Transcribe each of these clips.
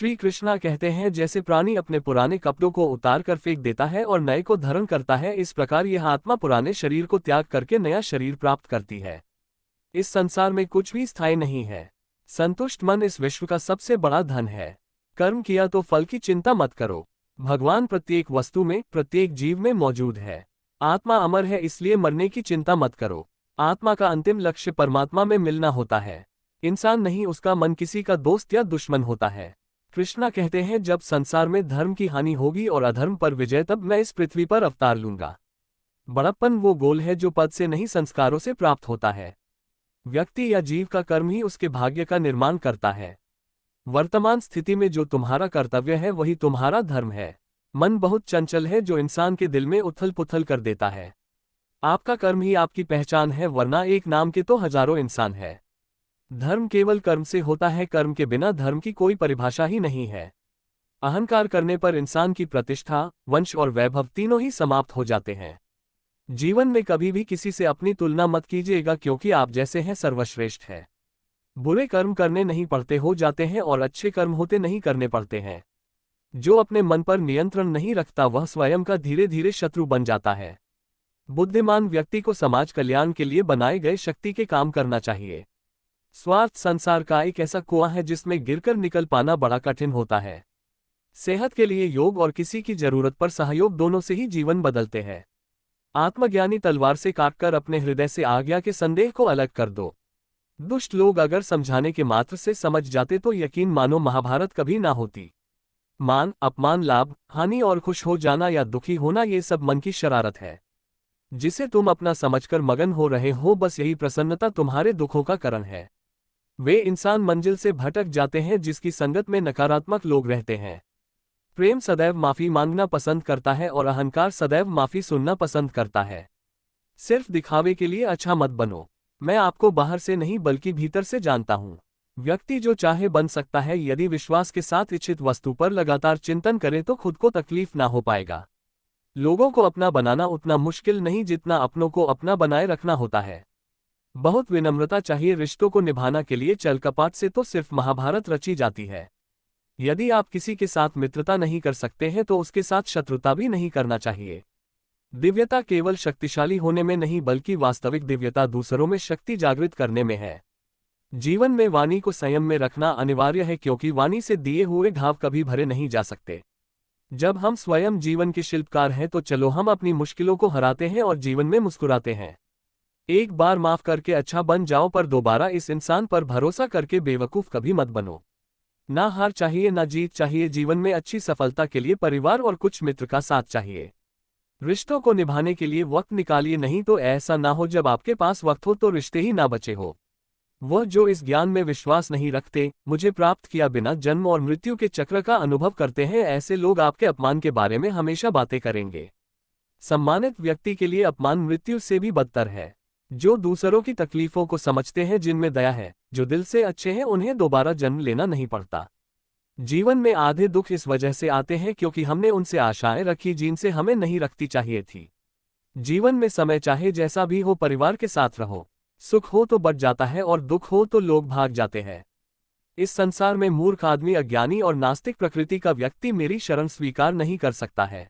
श्री कृष्णा कहते हैं, जैसे प्राणी अपने पुराने कपड़ों को उतार कर फेंक देता है और नए को धारण करता है, इस प्रकार यह आत्मा पुराने शरीर को त्याग करके नया शरीर प्राप्त करती है। इस संसार में कुछ भी स्थायी नहीं है। संतुष्ट मन इस विश्व का सबसे बड़ा धन है। कर्म किया तो फल की चिंता मत करो। भगवान प्रत्येक वस्तु में, प्रत्येक जीव में मौजूद है। आत्मा अमर है, इसलिए मरने की चिंता मत करो। आत्मा का अंतिम लक्ष्य परमात्मा में मिलना होता है। इंसान नहीं, उसका मन किसी का दोस्त या दुश्मन होता है। कृष्णा कहते हैं, जब संसार में धर्म की हानि होगी और अधर्म पर विजय, तब मैं इस पृथ्वी पर अवतार लूंगा। बड़प्पन वो गोल है जो पद से नहीं संस्कारों से प्राप्त होता है। व्यक्ति या जीव का कर्म ही उसके भाग्य का निर्माण करता है। वर्तमान स्थिति में जो तुम्हारा कर्तव्य है वही तुम्हारा धर्म है। मन बहुत चंचल है जो इंसान के दिल में उथल पुथल कर देता है। आपका कर्म ही आपकी पहचान है, वरना एक नाम के तो हजारों इंसान है। धर्म केवल कर्म से होता है, कर्म के बिना धर्म की कोई परिभाषा ही नहीं है। अहंकार करने पर इंसान की प्रतिष्ठा, वंश और वैभव तीनों ही समाप्त हो जाते हैं। जीवन में कभी भी किसी से अपनी तुलना मत कीजिएगा, क्योंकि आप जैसे हैं सर्वश्रेष्ठ है। बुरे कर्म करने नहीं पड़ते, हो जाते हैं, और अच्छे कर्म होते नहीं, करने पड़ते हैं। जो अपने मन पर नियंत्रण नहीं रखता वह स्वयं का धीरे धीरे शत्रु बन जाता है। बुद्धिमान व्यक्ति को समाज कल्याण के लिए बनाए गए शक्ति के काम करना चाहिए। स्वार्थ संसार का एक ऐसा कुआं है जिसमें गिरकर निकल पाना बड़ा कठिन होता है। सेहत के लिए योग और किसी की जरूरत पर सहयोग, दोनों से ही जीवन बदलते हैं। आत्मज्ञानी तलवार से काटकर अपने हृदय से आज्ञा के संदेह को अलग कर दो। दुष्ट लोग अगर समझाने के मात्र से समझ जाते तो यकीन मानो महाभारत कभी ना होती। मान, अपमान, लाभ, हानि और खुश हो जाना या दुखी होना, ये सब मन की शरारत है जिसे तुम अपना समझकर मगन हो रहे हो। बस यही प्रसन्नता तुम्हारे दुखों का कारण है। वे इंसान मंजिल से भटक जाते हैं जिसकी संगत में नकारात्मक लोग रहते हैं। प्रेम सदैव माफी मांगना पसंद करता है और अहंकार सदैव माफी सुनना पसंद करता है। सिर्फ दिखावे के लिए अच्छा मत बनो। मैं आपको बाहर से नहीं बल्कि भीतर से जानता हूँ। व्यक्ति जो चाहे बन सकता है, यदि विश्वास के साथ इच्छित वस्तु पर लगातार चिंतन करे तो खुद को तकलीफ ना हो पाएगा। लोगों को अपना बनाना उतना मुश्किल नहीं जितना अपनों को अपना बनाए रखना होता है। बहुत विनम्रता चाहिए रिश्तों को निभाना के लिए। छल कपट से तो सिर्फ महाभारत रची जाती है। यदि आप किसी के साथ मित्रता नहीं कर सकते हैं तो उसके साथ शत्रुता भी नहीं करना चाहिए। दिव्यता केवल शक्तिशाली होने में नहीं बल्कि वास्तविक दिव्यता दूसरों में शक्ति जागृत करने में है। जीवन में वाणी को संयम में रखना अनिवार्य है, क्योंकि वाणी से दिए हुए घाव कभी भरे नहीं जा सकते। जब हम स्वयं जीवन के शिल्पकार हैं तो चलो हम अपनी मुश्किलों को हराते हैं और जीवन में मुस्कुराते हैं। एक बार माफ करके अच्छा बन जाओ, पर दोबारा इस इंसान पर भरोसा करके बेवकूफ कभी मत बनो। ना हार चाहिए ना जीत चाहिए। जीवन में अच्छी सफलता के लिए परिवार और कुछ मित्र का साथ चाहिए। रिश्तों को निभाने के लिए वक्त निकालिए, नहीं तो ऐसा ना हो जब आपके पास वक्त हो तो रिश्ते ही ना बचे हो। वह जो इस ज्ञान में विश्वास नहीं रखते, मुझे प्राप्त किया बिना जन्म और मृत्यु के चक्र का अनुभव करते हैं, ऐसे लोग आपके अपमान के बारे में हमेशा बातें करेंगे। सम्मानित व्यक्ति के लिए अपमान मृत्यु से भी बदतर है। जो दूसरों की तकलीफों को समझते हैं, जिनमें दया है, जो दिल से अच्छे हैं, उन्हें दोबारा जन्म लेना नहीं पड़ता। जीवन में आधे दुख इस वजह से आते हैं क्योंकि हमने उनसे आशाएं रखी जिनसे हमें नहीं रखती चाहिए थी। जीवन में समय चाहे जैसा भी हो, परिवार के साथ रहो। सुख हो तो बढ़ जाता है और दुख हो तो लोग भाग जाते हैं। इस संसार में मूर्ख आदमी, अज्ञानी और नास्तिक प्रकृति का व्यक्ति मेरी शरण स्वीकार नहीं कर सकता है।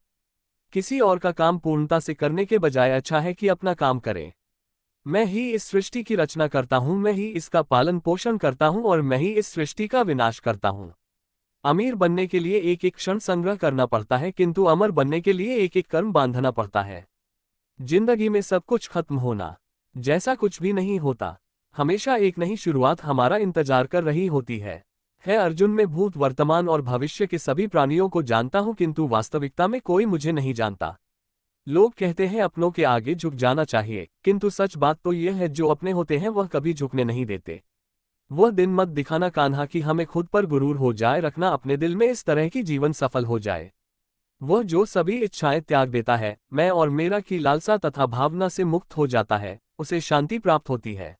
किसी और का काम पूर्णता से करने के बजाय अच्छा है कि अपना काम करें। मैं ही इस सृष्टि की रचना करता हूँ, मैं ही इसका पालन पोषण करता हूँ और मैं ही इस सृष्टि का विनाश करता हूँ। अमीर बनने के लिए एक एक क्षण संग्रह करना पड़ता है, किंतु अमर बनने के लिए एक एक कर्म बांधना पड़ता है। जिंदगी में सब कुछ खत्म होना जैसा कुछ भी नहीं होता। हमेशा एक नई शुरुआत हमारा इंतजार कर रही होती है। अर्जुन, में भूत, वर्तमान और भविष्य के सभी प्राणियों को जानता हूँ, किंतु वास्तविकता में कोई मुझे नहीं जानता। लोग कहते हैं अपनों के आगे झुक जाना चाहिए, किंतु सच बात तो यह है जो अपने होते हैं वह कभी झुकने नहीं देते। वह दिन मत दिखाना कान्हा कि हमें खुद पर गुरूर हो जाए, रखना अपने दिल में इस तरह की जीवन सफल हो जाए। वह जो सभी इच्छाएं त्याग देता है, मैं और मेरा की लालसा तथा भावना से मुक्त हो जाता है, उसे शांति प्राप्त होती है।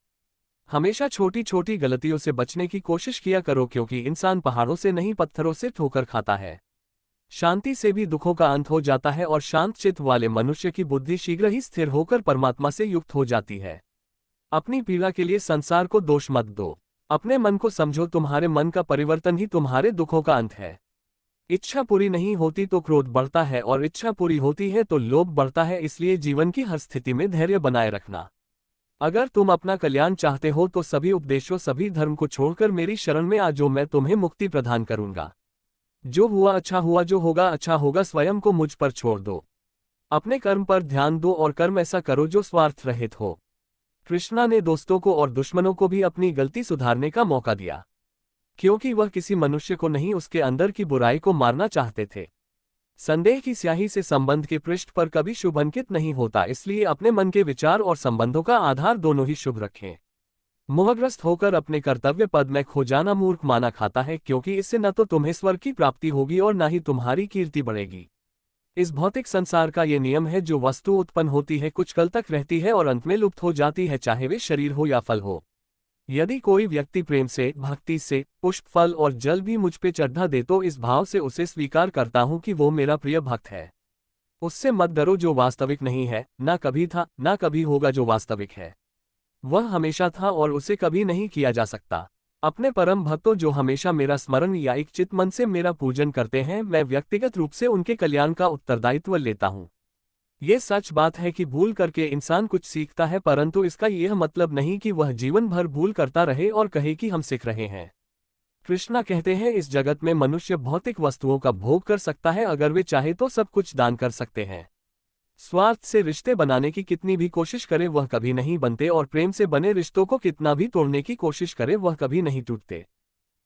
हमेशा छोटी छोटी गलतियों से बचने की कोशिश किया करो, क्योंकि इंसान पहाड़ों से नहीं पत्थरों से ठोकर खाता है। शांति से भी दुखों का अंत हो जाता है और शांत चित्त वाले मनुष्य की बुद्धि शीघ्र ही स्थिर होकर परमात्मा से युक्त हो जाती है। अपनी पीड़ा के लिए संसार को दोष मत दो। अपने मन को समझो, तुम्हारे मन का परिवर्तन ही तुम्हारे दुखों का अंत है। इच्छा पूरी नहीं होती तो क्रोध बढ़ता है, और इच्छा पूरी होती है तो लोभ बढ़ता है। इसलिए जीवन की हर स्थिति में धैर्य बनाए रखना। अगर तुम अपना कल्याण चाहते हो तो सभी उपदेशों, सभी धर्म को छोड़कर मेरी शरण में आ जाओ, मैं तुम्हें मुक्ति प्रदान करूंगा। जो हुआ अच्छा हुआ, जो होगा अच्छा होगा, स्वयं को मुझ पर छोड़ दो। अपने कर्म पर ध्यान दो और कर्म ऐसा करो जो स्वार्थ रहित हो। कृष्णा ने दोस्तों को और दुश्मनों को भी अपनी गलती सुधारने का मौका दिया, क्योंकि वह किसी मनुष्य को नहीं, उसके अंदर की बुराई को मारना चाहते थे। संदेह की स्याही से संबंध के पृष्ठ पर कभी शुभ अंकित नहीं होता, इसलिए अपने मन के विचार और संबंधों का आधार दोनों ही शुभ रखें। मोहग्रस्त होकर अपने कर्तव्य पद में खो जाना मूर्ख माना खाता है, क्योंकि इससे न तो तुम्हें स्वर्ग की प्राप्ति होगी और न ही तुम्हारी कीर्ति बढ़ेगी। इस भौतिक संसार का ये नियम है, जो वस्तु उत्पन्न होती है कुछ काल तक रहती है और अंत में लुप्त हो जाती है, चाहे वे शरीर हो या फल हो। यदि कोई व्यक्ति प्रेम से, भक्ति से पुष्प, फल और जल भी मुझ पे चढ़ा दे तो इस भाव से उसे स्वीकार करता हूं कि वो मेरा प्रिय भक्त है। उससे मत डरो जो वास्तविक नहीं है, ना कभी था ना कभी होगा। जो वास्तविक है वह हमेशा था और उसे कभी नहीं किया जा सकता। अपने परम भक्तों जो हमेशा मेरा स्मरण या एक चित मन से मेरा पूजन करते हैं, मैं व्यक्तिगत रूप से उनके कल्याण का उत्तरदायित्व लेता हूँ। ये सच बात है कि भूल करके इंसान कुछ सीखता है, परंतु इसका यह मतलब नहीं कि वह जीवन भर भूल करता रहे और कहे कि हम सीख रहे हैं। कृष्णा कहते हैं, इस जगत में मनुष्य भौतिक वस्तुओं का भोग कर सकता है, अगर वे चाहे तो सब कुछ दान कर सकते हैं। स्वार्थ से रिश्ते बनाने की कितनी भी कोशिश करे वह कभी नहीं बनते, और प्रेम से बने रिश्तों को कितना भी तोड़ने की कोशिश करे वह कभी नहीं टूटते।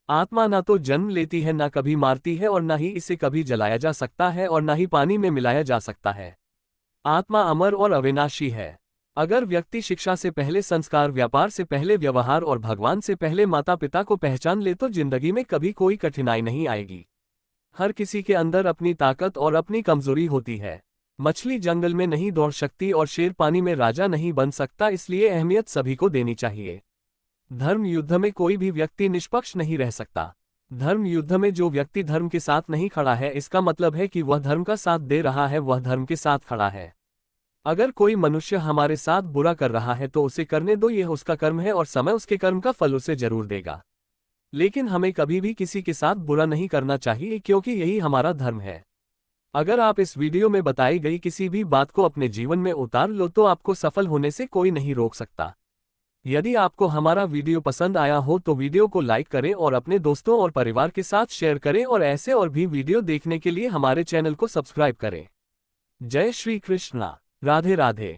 आत्मा ना तो जन्म लेती है, ना कभी मारती है, और ना ही इसे कभी जलाया जा सकता है और ना ही पानी में मिलाया जा सकता है। आत्मा अमर और अविनाशी है। अगर व्यक्ति शिक्षा से पहले संस्कार, व्यापार से पहले व्यवहार और भगवान से पहले माता पिता को पहचान ले तो जिंदगी में कभी कोई कठिनाई नहीं आएगी। हर किसी के अंदर अपनी ताकत और अपनी कमजोरी होती है। मछली जंगल में नहीं दौड़ सकती और शेर पानी में राजा नहीं बन सकता, इसलिए अहमियत सभी को देनी चाहिए। धर्म युद्ध में कोई भी व्यक्ति निष्पक्ष नहीं रह सकता। धर्म युद्ध में जो व्यक्ति धर्म के साथ नहीं खड़ा है, इसका मतलब है कि वह धर्म का साथ दे रहा है, वह धर्म के साथ खड़ा है। अगर कोई मनुष्य हमारे साथ बुरा कर रहा है तो उसे करने दो, यह उसका कर्म है और समय उसके कर्म का फल उसे जरूर देगा। लेकिन हमें कभी भी किसी के साथ बुरा नहीं करना चाहिए, क्योंकि यही हमारा धर्म है। अगर आप इस वीडियो में बताई गई किसी भी बात को अपने जीवन में उतार लो तो आपको सफल होने से कोई नहीं रोक सकता। यदि आपको हमारा वीडियो पसंद आया हो तो वीडियो को लाइक करें और अपने दोस्तों और परिवार के साथ शेयर करें, और ऐसे और भी वीडियो देखने के लिए हमारे चैनल को सब्सक्राइब करें। जय श्री कृष्णा। राधे राधे।